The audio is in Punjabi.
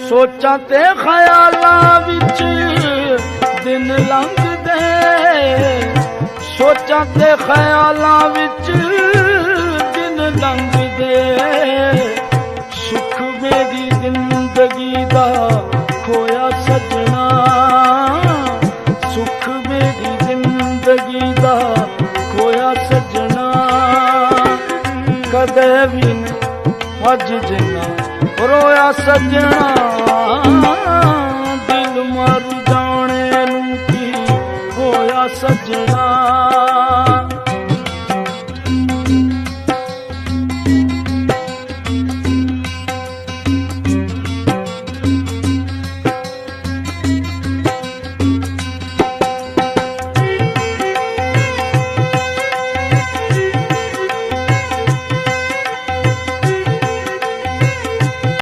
ਸੋਚਾਂ ਤੇ ਖਿਆਲਾਂ ਵਿੱਚ ਦਿਨ ਲੰਘਦੇ, ਸੋਚਾਂ ਤੇ ਖਿਆਲਾਂ ਵਿੱਚ ਦਿਨ ਲੰਘਦੇ। ਸੁੱਖ ਮੇਰੀ ਜ਼ਿੰਦਗੀ ਦਾ ਖੋਇਆ ਸੱਜਣਾ, ਸੁੱਖ ਮੇਰੀ ਜ਼ਿੰਦਗੀ ਦਾ ਖੋਇਆ ਸੱਜਣਾ। ਕਦੇ ਵੀ ਅੱਜ ਜਿੰਨਾ ਰੋਇਆ ਸੱਜਣਾ, ਦਿਲ ਮਰ ਜਾਣੇ ਨੂੰ ਕੀ ਹੋਇਆ ਸੱਜਣਾ।